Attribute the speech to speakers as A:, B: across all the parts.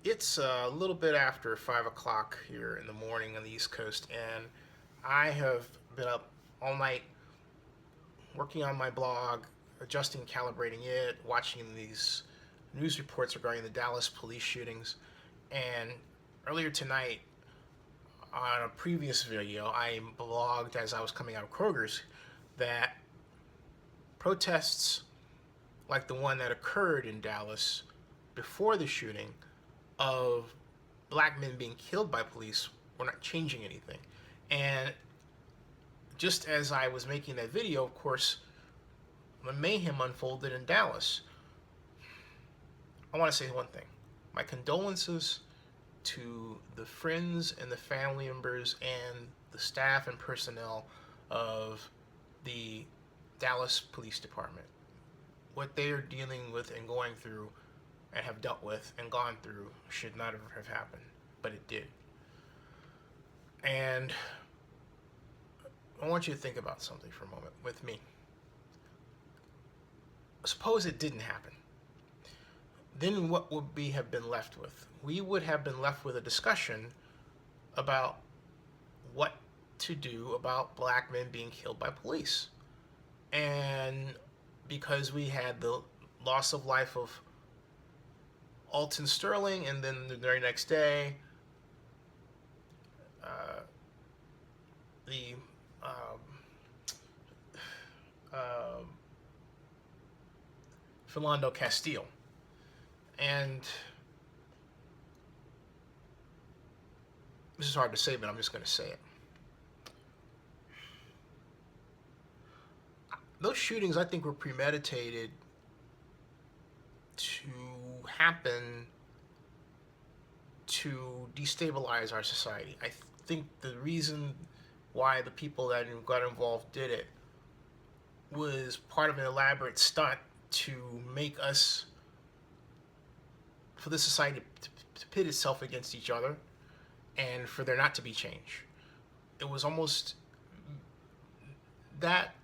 A: It's a little bit after 5 o'clock here in the morning on the East Coast, and I have been up all night working on my blog, adjusting, calibrating it, watching these news reports regarding the Dallas police shootings. And earlier tonight, on a previous video, I blogged as I was coming out of Kroger's that protests like the one that occurred in Dallas before the shooting of black men being killed by police were not changing anything. And just as I was making that video, of course, the mayhem unfolded in Dallas. I want to say one thing. My condolences to the friends and the family members and the staff and personnel of the Dallas Police Department. What they are dealing with and going through and have dealt with and gone through should not have happened, but it did. And I want you to think about something for a moment with me. Suppose it didn't happen. Then what would we have been left with? We would have been left with a discussion about what to do about black men being killed by police. And because we had the loss of life of Alton Sterling, and then the very next day, the Philando Castile. And this is hard to say, but I'm just going to say it. Those shootings, I think, were premeditated to happen to destabilize our society. I think the reason why the people that got involved did it was part of an elaborate stunt to make us, for the society to pit itself against each other and for there not to be change. It was almost, that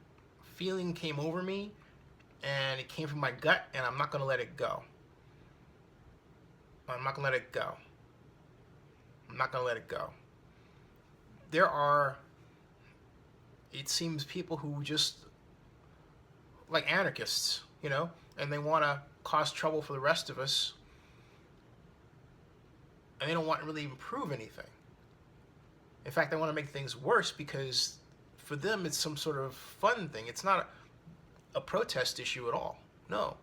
A: feeling came over me, and it came from my gut, and I'm not going to let it go. I'm not going to let it go. I'm not going to let it go. There are, it seems, people who just, like anarchists, and they want to cause trouble for the rest of us, and they don't want to really improve anything. In fact, they want to make things worse because for them it's some sort of fun thing. It's not a protest issue at all. No.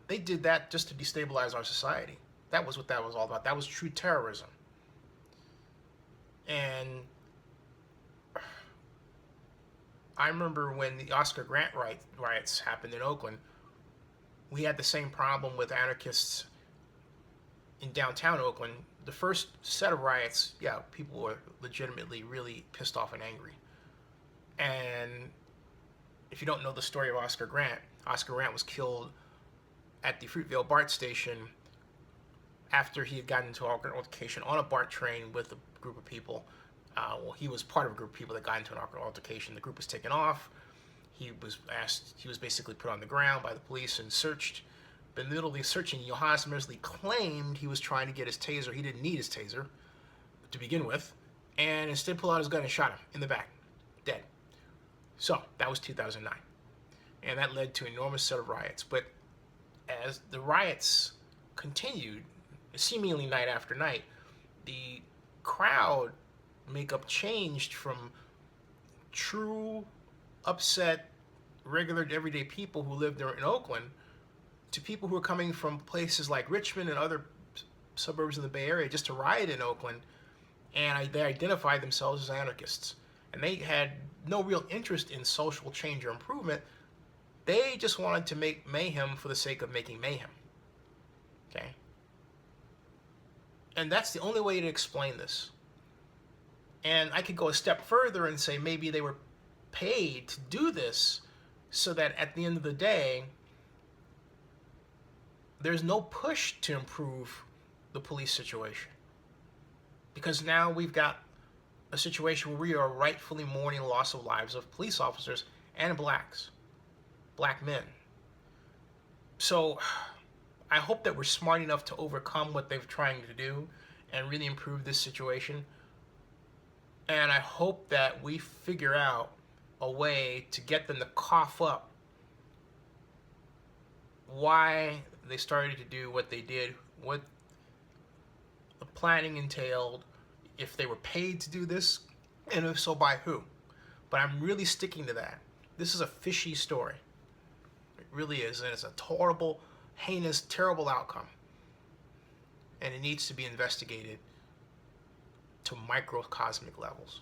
A: They did that just to destabilize our society. That was what that was all about. That was true terrorism. And I remember when the Oscar Grant riots happened in Oakland, we had the same problem with anarchists in downtown Oakland. The first set of riots, yeah, people were legitimately really pissed off and angry. And if you don't know the story of Oscar Grant was killed at the Fruitvale BART station after he had gotten into an altercation on a BART train with a group of people. He was part of a group of people that got into an altercation. The group was taken off. He was basically put on the ground by the police and searched. But in the middle of the searching, Johannes Mersley claimed he was trying to get his taser. He didn't need his taser to begin with, and instead pulled out his gun and shot him in the back, dead. So that was 2009, and that led to an enormous set of riots. But as the riots continued, seemingly night after night, the crowd makeup changed from true, upset, regular, everyday people who lived there in Oakland to people who were coming from places like Richmond and other suburbs in the Bay Area just to riot in Oakland, and they identified themselves as anarchists. And they had no real interest in social change or improvement. They just wanted to make mayhem for the sake of making mayhem. Okay? And that's the only way to explain this. And I could go a step further and say maybe they were paid to do this so that at the end of the day, there's no push to improve the police situation. Because now we've got a situation where we are rightfully mourning the loss of lives of police officers and black men. So I hope that we're smart enough to overcome what they're trying to do and really improve this situation. And I hope that we figure out a way to get them to cough up why they started to do what they did, what the planning entailed, if they were paid to do this, and if so, by who. But I'm really sticking to that. This is a fishy story. It really is, and it's a horrible, heinous, terrible outcome. And it needs to be investigated to microcosmic levels.